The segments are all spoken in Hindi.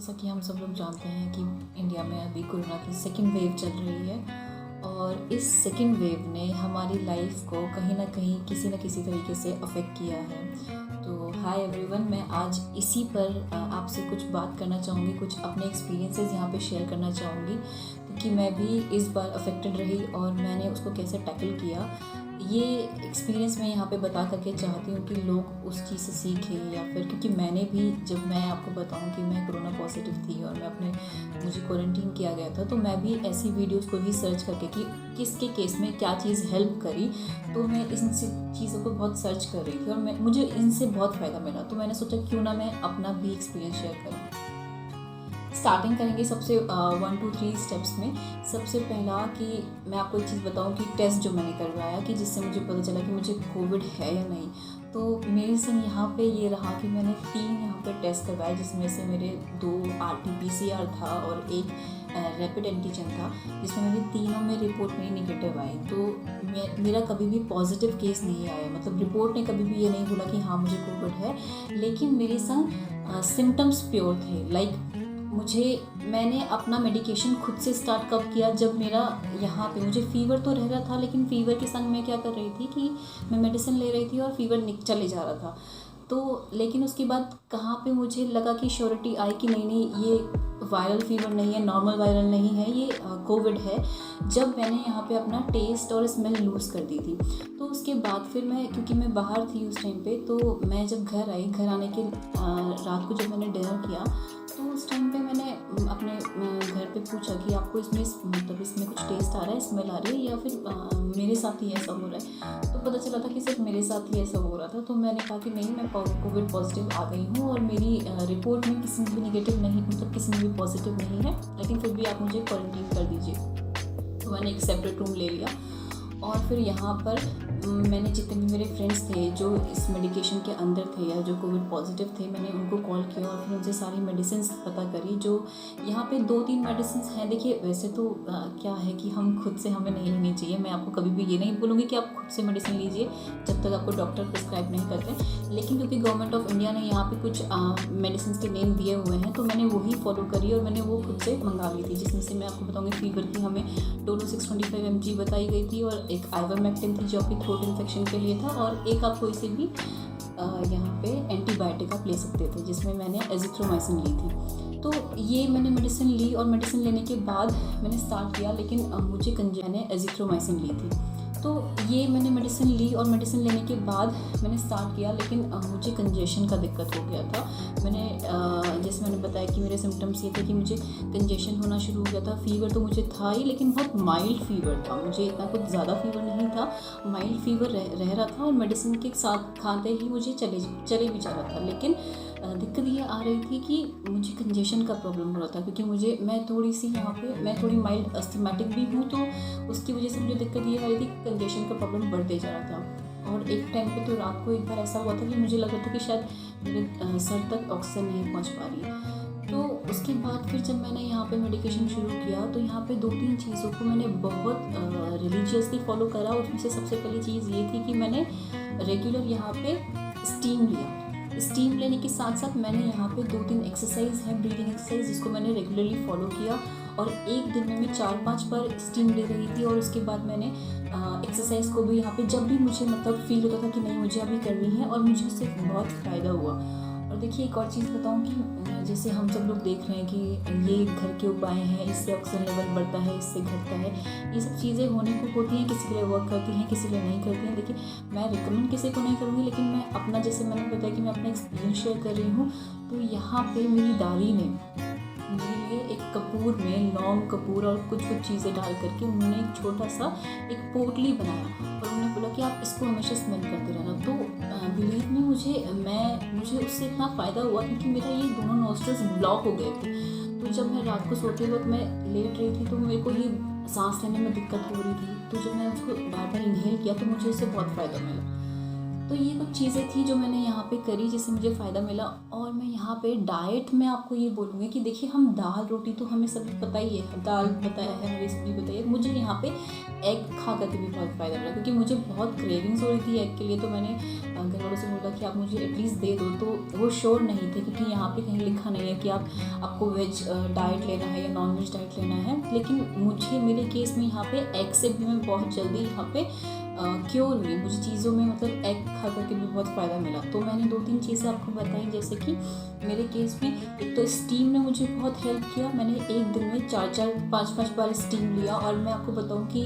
जैसा कि हम सब लोग जानते हैं कि इंडिया में अभी कोरोना की सेकेंड वेव चल रही है और इस सेकेंड वेव ने हमारी लाइफ को कहीं ना कहीं किसी न किसी तरीके से अफेक्ट किया है। तो हाय एवरीवन, मैं आज इसी पर आपसे कुछ बात करना चाहूँगी, कुछ अपने एक्सपीरियंसेस यहाँ पे शेयर करना चाहूँगी क्योंकि मैं भी इस बार अफेक्टेड रही और मैंने उसको कैसे टैकल किया। ये एक्सपीरियंस मैं यहाँ पे बता करके चाहती हूँ कि लोग उस चीज़ से सीखें, या फिर क्योंकि मैंने भी, जब मैं आपको बताऊँ कि मैं कोरोना पॉजिटिव थी और मुझे क्वारंटीन किया गया था, तो मैं भी ऐसी वीडियोस को भी सर्च करके कि किसके केस में क्या चीज़ हेल्प करी, तो मैं इन चीज़ों को बहुत सर्च कर रही थी और मुझे इनसे बहुत फ़ायदा मिला। तो मैंने सोचा क्यों ना मैं अपना भी एक्सपीरियंस शेयर करूँ। स्टार्टिंग करेंगे सबसे 1 2 3 स्टेप्स में। सबसे पहला कि मैं आपको एक चीज़ बताऊं कि टेस्ट जो मैंने करवाया कि जिससे मुझे पता चला कि मुझे कोविड है या नहीं, तो मेरे संग यहाँ पे ये रहा कि मैंने 3 यहाँ पे टेस्ट करवाए, जिसमें से मेरे 2 RT-PCR था और एक रैपिड एंटीजन था, जिसमें मेरी तीनों में रिपोर्ट मेरी निगेटिव आई। तो मेरा कभी भी पॉजिटिव केस नहीं आया, मतलब रिपोर्ट ने कभी भी ये नहीं बोला कि हाँ मुझे कोविड है, लेकिन मेरे संग सिम्टम्स प्योर थे। मैंने अपना मेडिकेशन खुद से स्टार्ट कब किया, जब मेरा यहाँ पे मुझे फ़ीवर तो रह रहा था, लेकिन फ़ीवर के संग मैं क्या कर रही थी कि मैं मेडिसिन ले रही थी और फ़ीवर चले जा रहा था। तो लेकिन उसके बाद कहाँ पे मुझे लगा कि श्योरिटी आई कि नहीं ये वायरल फ़ीवर नहीं है, नॉर्मल वायरल नहीं है, ये कोविड है, जब मैंने यहाँ पे अपना टेस्ट और स्मेल लूज़ कर दी थी। तो उसके बाद फिर क्योंकि मैं बाहर थी उस टाइम पे, तो मैं जब घर आई, घर आने के रात को जब मैंने डिनर किया, तो उस टाइम पे मैंने अपने घर पे पूछा कि आपको इसमें कुछ टेस्ट आ रहा है, स्मेल आ रही है, या फिर मेरे साथ ही ऐसा हो रहा है। तो पता चला था कि सिर्फ मेरे साथ ही ऐसा हो रहा था। तो मैंने कहा कि नहीं, मैं कोविड पॉजिटिव आ गई हूँ और मेरी रिपोर्ट में किसी में भी नेगेटिव नहीं, मतलब किसी में भी पॉजिटिव नहीं है, लेकिन फिर भी आप मुझे क्वारंटीन कर दीजिए। तो मैंने एक सेपरेट रूम ले लिया और फिर यहाँ पर मैंने जितने भी मेरे फ्रेंड्स थे जो इस मेडिकेशन के अंदर थे या जो कोविड पॉजिटिव थे, मैंने उनको कॉल किया और फिर उनसे सारी मेडिसिन पता करी। जो यहाँ पे 2-3 मेडिसिन हैं। देखिए, वैसे तो क्या है कि हम खुद से हमें नहीं लेनी चाहिए। मैं आपको कभी भी ये नहीं बोलूँगी कि आप खुद से मेडिसिन लीजिए जब तक आपको डॉक्टर प्रिस्क्राइब नहीं करते, लेकिन क्योंकि गवर्नमेंट ऑफ इंडिया ने यहाँ पे कुछ मेडिसिन के नेम दिए हुए हैं, तो मैंने वही फॉलो करी और मैंने वो खुद से मंगा ली थी, जिसमें से मैं आपको बताऊँगी फीवर की हमें डोलो 625 mg बताई गई थी और एक आइवरमेक्टिन थी जो आपकी थ्रोट इन्फेक्शन के लिए था, और एक आप कोई से भी यहाँ पे एंटीबायोटिक आप ले सकते थे, जिसमें मैंने एजिथ्रोमाइसिन ली थी। तो ये मैंने मेडिसिन ली और मेडिसिन लेने के बाद मैंने स्टार्ट किया, लेकिन मुझे मैंने एजिथ्रोमाइसिन ली थी। तो ये मैंने मेडिसिन ली और मेडिसिन लेने के बाद मैंने स्टार्ट किया, लेकिन मुझे कंजेशन का दिक्कत हो गया था। जैसे मैंने बताया कि मेरे सिम्टम्स ये थे कि मुझे कंजेशन होना शुरू हो गया था। फ़ीवर तो मुझे था ही, लेकिन बहुत माइल्ड फ़ीवर था, मुझे इतना कुछ ज़्यादा फ़ीवर नहीं था, माइल्ड फ़ीवर रह रहा था और मेडिसिन के साथ खाते ही मुझे चले भी जा रहा था। लेकिन दिक्कत ये आ रही थी कि मुझे कंजेशन का प्रॉब्लम हो रहा था, क्योंकि मैं थोड़ी माइल्ड अस्थमैटिक भी हूँ, तो उसकी वजह से मुझे दिक्कत ये आ रही थी कि कंजेशन का प्रॉब्लम बढ़ते जा रहा था। और एक टाइम पे तो रात को एक बार ऐसा हुआ था कि मुझे लग रहा था कि शायद मेरे सर तक ऑक्सीजन नहीं पहुँच पा रही है। तो उसके बाद फिर जब मैंने यहाँ पे मेडिकेशन शुरू किया, तो यहाँ पे 2-3 चीज़ों को मैंने बहुत रिलीजियसली फॉलो करा। उसमें से सबसे पहली चीज़ ये थी कि मैंने रेगुलर यहाँ पे स्टीम लिया। स्टीम लेने के साथ साथ मैंने यहाँ पे 2-3 एक्सरसाइज है, ब्रीदिंग एक्सरसाइज, जिसको मैंने रेगुलरली फॉलो किया और एक दिन में मैं 4-5 बार स्टीम ले रही थी। और उसके बाद मैंने एक्सरसाइज को भी यहाँ पे जब भी मुझे फील होता था कि नहीं मुझे अभी करनी है, और मुझे उससे बहुत फ़ायदा हुआ। और देखिए, एक और चीज़ बताऊँ कि जैसे हम सब लोग देख रहे हैं कि ये घर के उपाय हैं, इससे ऑक्सीजन लेवल बढ़ता है, इससे घटता है, ये सब चीज़ें होने को होती हैं, किसी के लिए वर्क करती हैं, किसी के लिए नहीं करती हैं। देखिए, मैं रिकमेंड किसी को नहीं करूँगी, लेकिन मैं अपना, जैसे मैंने बताया कि मैं अपना एक्सपीरियंस शेयर कर रही हूँ। तो यहाँ पे मेरी दादी ने मेरे लिए एक कपूर में लौंग, कपूर और कुछ चीज़ें डाल करके उन्होंने एक छोटा सा एक पोटली बनाया और उन्होंने बोला कि आप इसको हमेशा स्मेल करते रहना। तो बिलीव में मुझे उससे इतना फ़ायदा हुआ क्योंकि मेरा ये दोनों नॉस्ट्रल्स ब्लॉक हो गए थे। तो जब मैं रात को सोते वक्त मैं लेट रही थी, तो मेरे को ये सांस लेने में दिक्कत हो रही थी। तो जब मैं उसको बार बार इन्हेल किया तो मुझे उससे बहुत फ़ायदा मिला। तो ये कुछ चीज़ें थी जो मैंने यहाँ पे करी, जिससे मुझे फ़ायदा मिला। और मैं यहाँ पे डाइट में आपको ये बोलूँगी कि देखिए, हम दाल रोटी तो हमें सभी पता ही है, दाल बताया है, हरी सब्जी बताई है। मुझे यहाँ पे एग खा करके भी बहुत फ़ायदा मिला, क्योंकि मुझे बहुत क्रेविंग्स हो रही थी एग के लिए। तो मैंने घर वालों से बोला कि आप मुझे एटलीस्ट दे दो, तो वो श्योर नहीं थे क्योंकि यहाँ पे कहीं लिखा नहीं है कि आपको वेज डाइट लेना है या नॉन वेज डाइट लेना है। लेकिन मुझे मेरे केस में यहाँ पे एग से भी मैं बहुत जल्दी यहाँ पे क्योर हुई। मुझे चीज़ों में मतलब एग खा करके भी बहुत फ़ायदा मिला। तो मैंने 2-3 चीज़ें आपको बताई, जैसे कि मेरे केस में एक तो स्टीम ने मुझे बहुत हेल्प किया। मैंने एक दिन में 4-4 5-5 बार स्टीम लिया। और मैं आपको बताऊं कि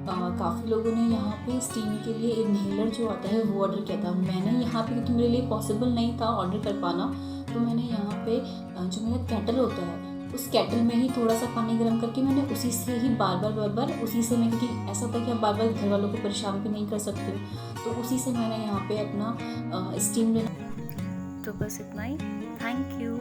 काफ़ी लोगों ने यहाँ पे स्टीम के लिए इन्हेलर जो आता है वो ऑर्डर किया था। मैंने यहाँ पे, क्योंकि मेरे लिए पॉसिबल नहीं था ऑर्डर कर पाना, तो मैंने यहाँ पे जो मेरा केटल होता है उस केटल में ही थोड़ा सा पानी गर्म करके मैंने उसी से ही बार बार उसी से मैं, क्योंकि ऐसा होता है कि आप बार बार घर वालों को परेशान भी नहीं कर सकते, तो उसी से मैंने यहाँ पे अपना स्टीम लेना। तो बस इतना ही। Thank you.